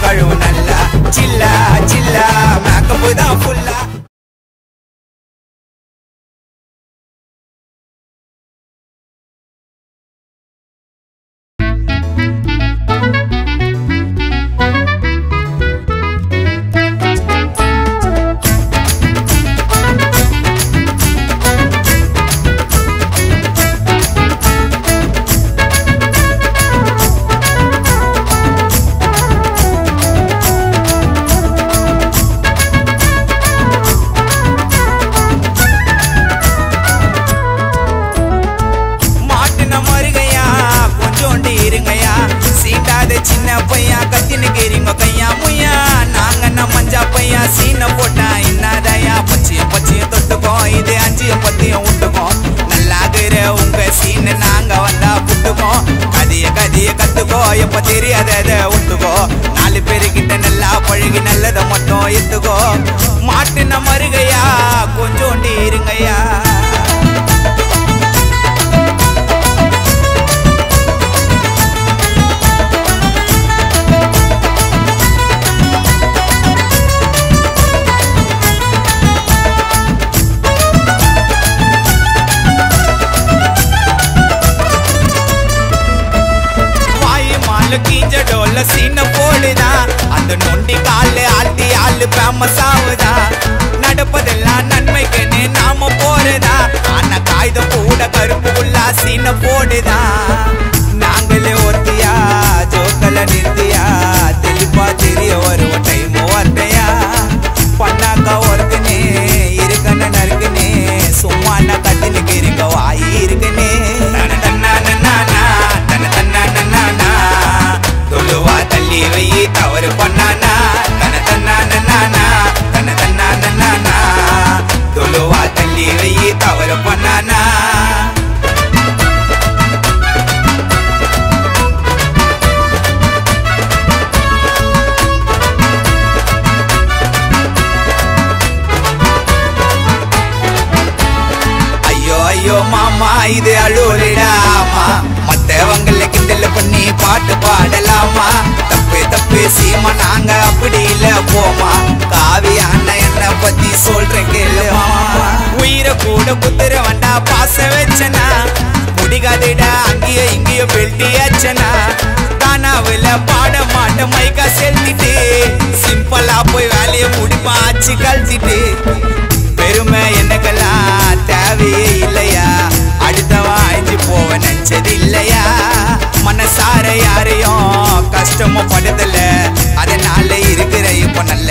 கழுவு நல்லா சில்லா சில்லா மேக்கப்பு தான் ஃபுல்லா. சின்ன பையா கத்தினுக்கிறீங்க கையா முய்யா நாங்க மஞ்சா பையா சீன போட்டா என்னதையா பச்சையும் பச்சையும் தொட்டுக்கோ இது 5 10 விட்டுக்கோ நல்லாகிற உங்க சீன நாங்க வந்தா புட்டுக்கோ கதிய கதிய கத்துக்கோ எப்ப தெரியாத விட்டுக்கோ 4 பேருக்கிட்ட நல்லா பழகி நல்லதை மட்டும் எத்துக்கோ மாட்டுன மருகையா கொஞ்சோண்டி இருங்கய்யா. கீஞ்சடோல சீன போடுதா அந்த நொண்டி காலு ஆல்டி ஆளு ஃபேமஸ் ஆகுதா நடப்பதெல்லாம் நன்மைக்குன்னு நாம போறதா ஆனா காகிதம் கூட கருப்பு உள்ளா சீன போடுதா நாங்களே ஒத்தியா ஜோக்கல நிறுத்தியா தெளிப்பா தெரிய வருவோம் டைம் ஒருத்தையா பண்ணாக்கா ஒருத்தனே இருக்கன்னு நறுக்குனே சும்மா நான் கத்தினுக்கு இருக்க வாயி இருக்குனே தொழுவா தள்ளி வை தவறு பண்ணானா தன தன்னா நன்னானா தன தன்னா நன்னானா தொழுவா தள்ளி வை தவறு பண்ணானா. ஐயோ ஐயோ மாமா இது அழுவலிடாமா மத்தவங்கள கிண்டல பண்ணி பாட்டு பாடலாமா தப்பு தப்பு சீமா நாங்க அப்படி இல்ல போமா காவியான என்ன பத்தி சொல்றேன் கேளுமா உயிரை கூட குத்துற வண்டா பாச வச்சனா முடிகாதடா அங்கேயோ இங்கேயோ பெல்ட்டியாச்சனா தானாவில பாட மாட்ட மைக்கா செலுத்திட்டு சிம்பிளா போய் வேலையை முடிப்பா ஆச்சு கழிச்சிட்டு பெருமை என்னக்கெல்லாம் தேவையே இல்லையா அடுத்தவன் அழிஞ்சு போவ நினைச்சது இல்லையா மனசார யாரையும் கஷ்டமும் படுதல அதனால இருக்கிற இப்போ நல்ல